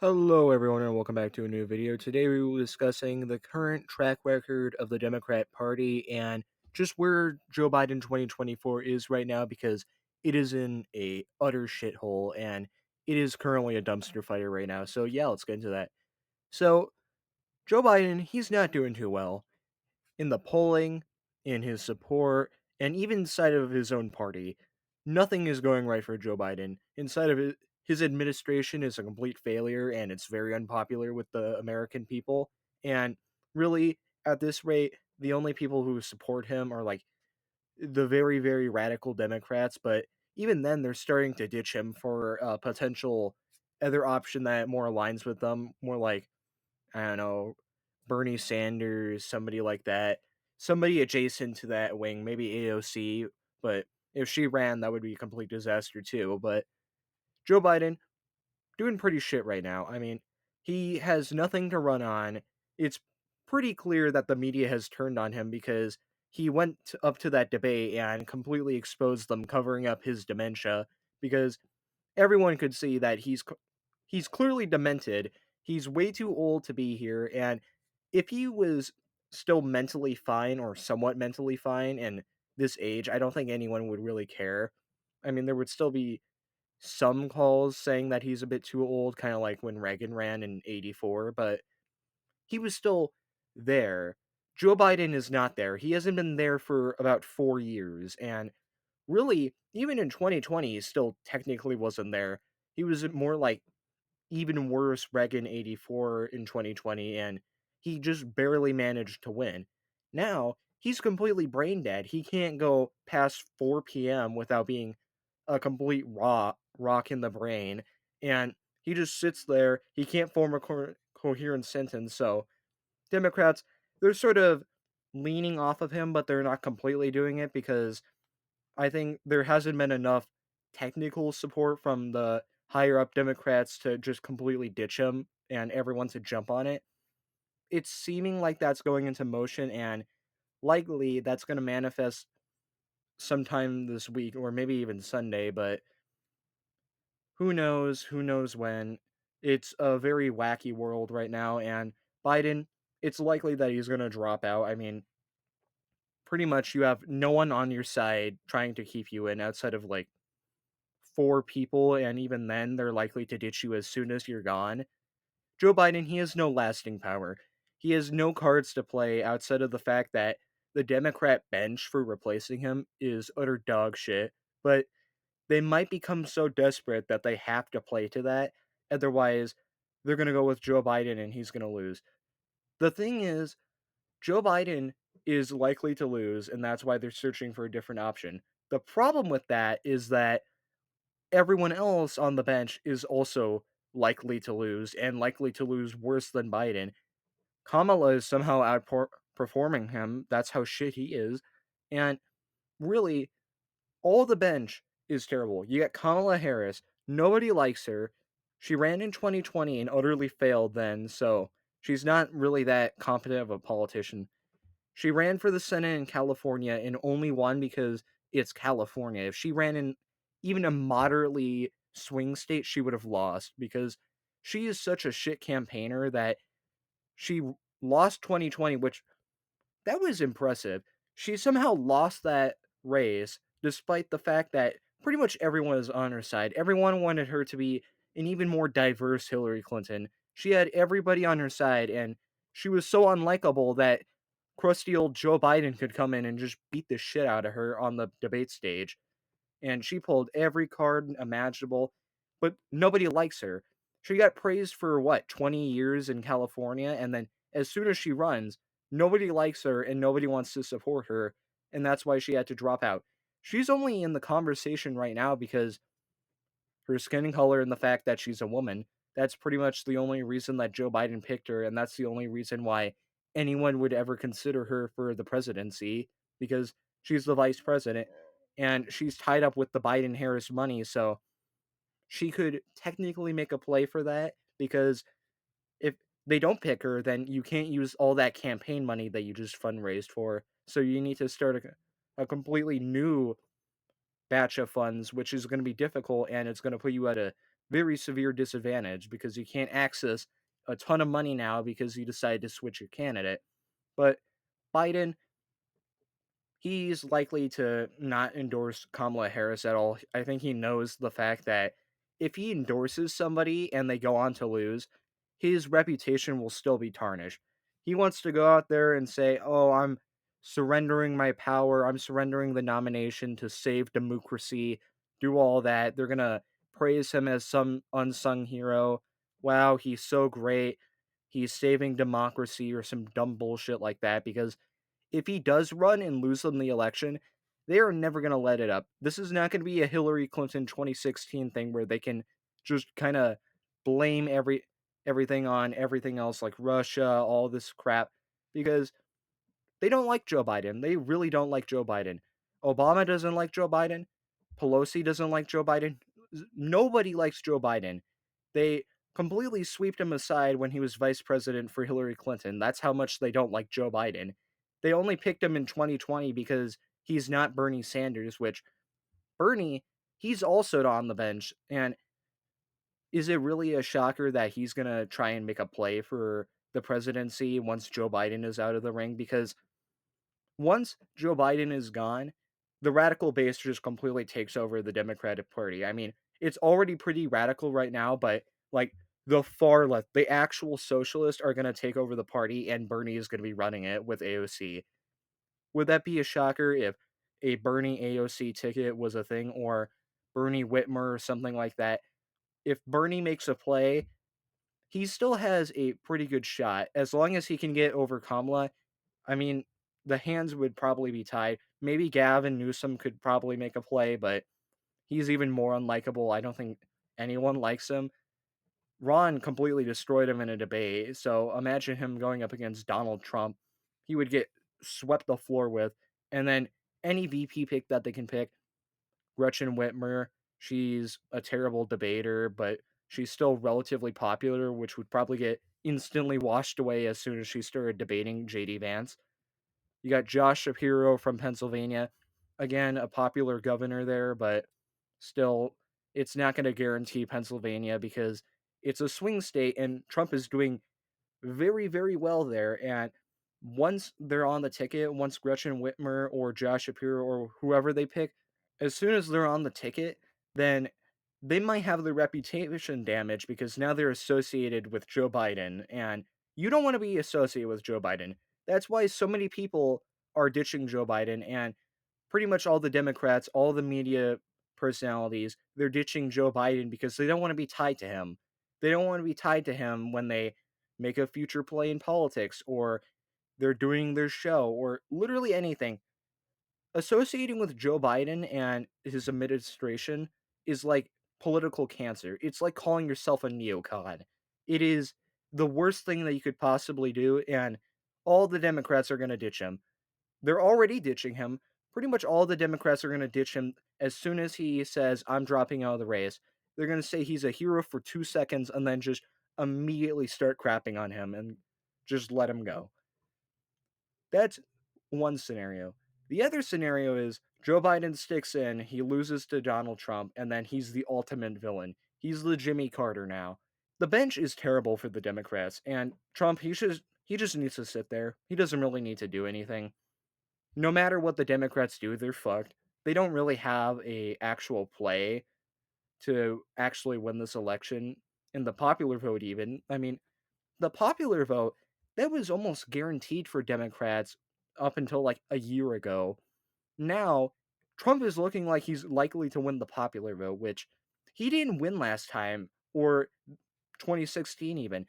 Hello, everyone, and welcome back to a new video. Today, we will be discussing the current track record of the Democrat Party and just where Joe Biden 2024 is right now because it is in a utter shithole and it is currently a dumpster fire right now. So, yeah, let's get into that. So, Joe Biden, he's not doing too well in the polling, in his support, and even inside of his own party. Nothing is going right for Joe Biden. Inside of it, his administration is a complete failure and it's very unpopular with the American people. And really, at this rate, the only people who support him are like the very, very radical Democrats. But even then, they're starting to ditch him for a potential other option that more aligns with them, more like I don't know, Bernie Sanders, somebody like that, somebody adjacent to that wing, maybe AOC. But if she ran, that would be a complete disaster too. But Joe Biden doing pretty shit right now. I mean, he has nothing to run on. It's pretty clear that the media has turned on him because he went up to that debate and completely exposed them, covering up his dementia because everyone could see that he's clearly demented. He's way too old to be here, and if he was still mentally fine or somewhat mentally fine in this age, I don't think anyone would really care. I mean, there would still be some calls saying that he's a bit too old, kind of like when Reagan ran in '84, but he was still there. Joe Biden is not there. He hasn't been there for about 4 years, and really, even in 2020, he still technically wasn't there. He was more like even worse Reagan 84 in 2020, and he just barely managed to win. Now, he's completely brain dead. He can't go past 4 p.m. without being a complete rock in the brain, and he just sits there. He can't form a coherent sentence, so Democrats, they're sort of leaning off of him, but they're not completely doing it because I think there hasn't been enough technical support from the higher up Democrats to just completely ditch him and everyone to jump on it. It's seeming like that's going into motion, and likely that's going to manifest sometime this week or maybe even Sunday, but who knows? Who knows when? It's a very wacky world right now, and Biden, it's likely that he's going to drop out. I mean, pretty much you have no one on your side trying to keep you in outside of like four people, and even then, they're likely to ditch you as soon as you're gone. Joe Biden, he has no lasting power. He has no cards to play outside of the fact that the Democrat bench for replacing him is utter dog shit, but they might become so desperate that they have to play to that. Otherwise, they're going to go with Joe Biden and he's going to lose. The thing is, Joe Biden is likely to lose, and that's why they're searching for a different option. The problem with that is that everyone else on the bench is also likely to lose and likely to lose worse than Biden. Kamala is somehow outperforming him. That's how shit he is. And really, all the bench is terrible. You got Kamala Harris. Nobody likes her. She ran in 2020 and utterly failed then, so she's not really that competent of a politician. She ran for the Senate in California and only won because it's California. If she ran in even a moderately swing state, she would have lost because she is such a shit campaigner that she lost 2020, which that was impressive. She somehow lost that race despite the fact that pretty much everyone was on her side. Everyone wanted her to be an even more diverse Hillary Clinton. She had everybody on her side, and she was so unlikable that crusty old Joe Biden could come in and just beat the shit out of her on the debate stage. And she pulled every card imaginable, but nobody likes her. She got praised for what, 20 years in California, and then as soon as she runs, nobody likes her and nobody wants to support her, and that's why she had to drop out. She's only in the conversation right now because her skin color and the fact that she's a woman. That's pretty much the only reason that Joe Biden picked her, and that's the only reason why anyone would ever consider her for the presidency because she's the vice president and she's tied up with the Biden Harris money, so she could technically make a play for that because if they don't pick her, then you can't use all that campaign money that you just fundraised for. So you need to start a completely new batch of funds, which is going to be difficult and it's going to put you at a very severe disadvantage because you can't access a ton of money now because you decided to switch your candidate. But Biden, he's likely to not endorse Kamala Harris at all. I think he knows the fact that if he endorses somebody and they go on to lose, his reputation will still be tarnished. He wants to go out there and say, "Oh, I'm surrendering my power. I'm surrendering the nomination to save democracy." Do all that. They're going to praise him as some unsung hero. Wow, he's so great. He's saving democracy or some dumb bullshit like that because if he does run and lose them the election, they are never going to let it up. This is not going to be a Hillary Clinton 2016 thing where they can just kind of blame everything on everything else like Russia, all this crap because they don't like Joe Biden. They really don't like Joe Biden. Obama doesn't like Joe Biden. Pelosi doesn't like Joe Biden. Nobody likes Joe Biden. They completely swept him aside when he was vice president for Hillary Clinton. That's how much they don't like Joe Biden. They only picked him in 2020 because he's not Bernie Sanders, which Bernie, he's also on the bench. And is it really a shocker that he's going to try and make a play for the presidency once Joe Biden is out of the ring? Because once Joe Biden is gone, the radical base just completely takes over the Democratic Party. I mean, it's already pretty radical right now, but like the far left, the actual socialists are going to take over the party and Bernie is going to be running it with AOC. Would that be a shocker if a Bernie AOC ticket was a thing or Bernie Whitmer or something like that? If Bernie makes a play, he still has a pretty good shot as long as he can get over Kamala. I mean, the hands would probably be tied. Maybe Gavin Newsom could probably make a play, but he's even more unlikable. I don't think anyone likes him. Ron completely destroyed him in a debate, so imagine him going up against Donald Trump. He would get swept the floor with, and then any VP pick that they can pick, Gretchen Whitmer, she's a terrible debater, but she's still relatively popular, which would probably get instantly washed away as soon as she started debating JD Vance. You got Josh Shapiro from Pennsylvania. Again, a popular governor there, but still, it's not going to guarantee Pennsylvania because it's a swing state and Trump is doing very, very well there. And once they're on the ticket, once Gretchen Whitmer or Josh Shapiro or whoever they pick, as soon as they're on the ticket, then they might have their reputation damaged because now they're associated with Joe Biden. And you don't want to be associated with Joe Biden. That's why so many people are ditching Joe Biden. And pretty much all the Democrats, all the media personalities, they're ditching Joe Biden because they don't want to be tied to him. They don't want to be tied to him when they make a future play in politics or they're doing their show or literally anything. Associating with Joe Biden and his administration is like political cancer. It's like calling yourself a neocon. It is the worst thing that you could possibly do, and all the Democrats are going to ditch him. They're already ditching him. Pretty much all the Democrats are going to ditch him as soon as he says, I'm dropping out of the race. They're going to say he's a hero for 2 seconds and then just immediately start crapping on him and just let him go. That's one scenario. The other scenario is Joe Biden sticks in, he loses to Donald Trump, and then he's the ultimate villain. He's the Jimmy Carter now. The bench is terrible for the Democrats, and Trump, he just needs to sit there. He doesn't really need to do anything. No matter what the Democrats do, they're fucked. They don't really have a actual play to actually win this election in the popular vote even. I mean, the popular vote, that was almost guaranteed for Democrats up until like a year ago. Now, Trump is looking like he's likely to win the popular vote, which he didn't win last time or 2016 even.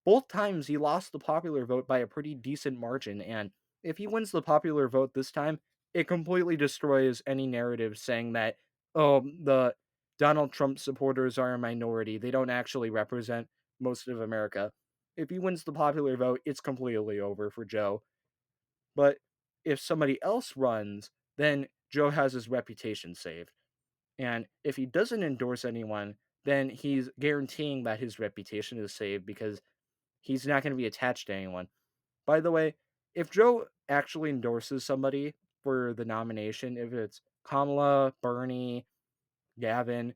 Both times he lost the popular vote by a pretty decent margin, and if he wins the popular vote this time, it completely destroys any narrative saying that, oh, the Donald Trump supporters are a minority. They don't actually represent most of America. If he wins the popular vote, it's completely over for Joe. But if somebody else runs, then Joe has his reputation saved. And if he doesn't endorse anyone, then he's guaranteeing that his reputation is saved because he's not going to be attached to anyone. By the way, if Joe actually endorses somebody for the nomination, if it's Kamala, Bernie, Gavin,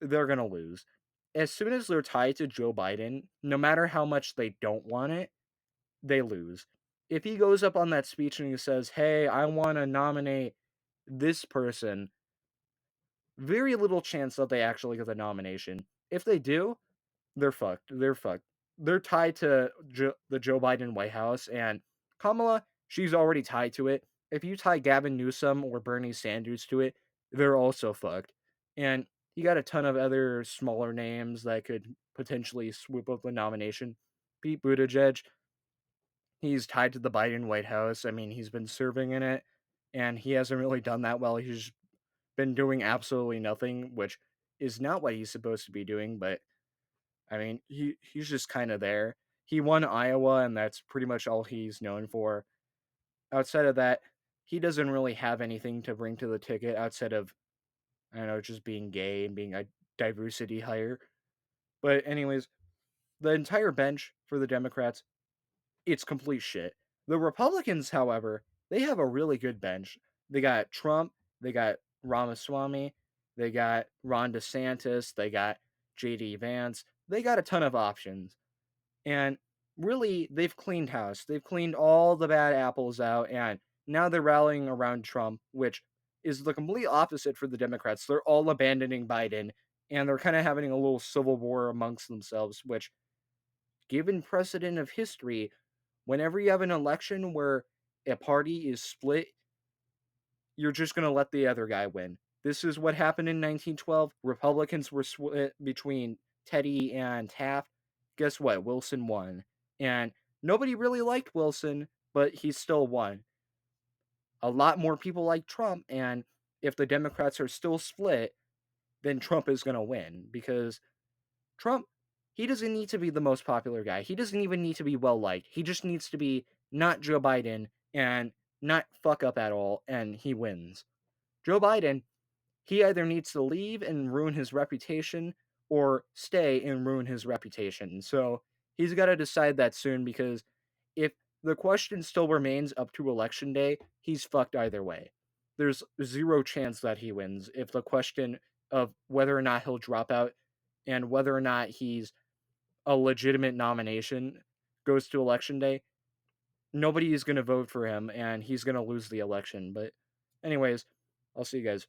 they're gonna lose. As soon as they're tied to Joe Biden, no matter how much they don't want it, they lose. If he goes up on that speech and he says, "Hey, I wanna nominate this person," very little chance that they actually get the nomination. If they do, they're fucked. They're fucked. They're tied to the Joe Biden White House, and Kamala, she's already tied to it. If you tie Gavin Newsom or Bernie Sanders to it, they're also fucked. And you got a ton of other smaller names that could potentially swoop up the nomination. Pete Buttigieg, he's tied to the Biden White House. I mean, he's been serving in it, and he hasn't really done that well. He's been doing absolutely nothing, which is not what he's supposed to be doing, but I mean, he's just kind of there. He won Iowa, and that's pretty much all he's known for. Outside of that, he doesn't really have anything to bring to the ticket outside of, I don't know, just being gay and being a diversity hire. But anyways, the entire bench for the Democrats, it's complete shit. The Republicans, however, they have a really good bench. They got Trump, they got Ramaswamy, they got Ron DeSantis, they got JD Vance. They got a ton of options. And really, they've cleaned house. They've cleaned all the bad apples out, and now they're rallying around Trump, which is the complete opposite for the Democrats. They're all abandoning Biden, and they're kind of having a little civil war amongst themselves, which, given precedent of history, whenever you have an election where a party is split, you're just going to let the other guy win. This is what happened in 1912. Republicans were split between Teddy and Taft. Guess what? Wilson won. And nobody really liked Wilson, but he still won. A lot more people like Trump, and if the Democrats are still split, then Trump is going to win because Trump, he doesn't need to be the most popular guy. He doesn't even need to be well liked. He just needs to be not Joe Biden and not fuck up at all, and he wins. Joe Biden, he either needs to leave and ruin his reputation or stay and ruin his reputation. So he's got to decide that soon because if the question still remains up to election day, he's fucked either way. There's zero chance that he wins if the question of whether or not he'll drop out and whether or not he's a legitimate nomination goes to election day. Nobody is going to vote for him and he's going to lose the election. But, anyways, I'll see you guys.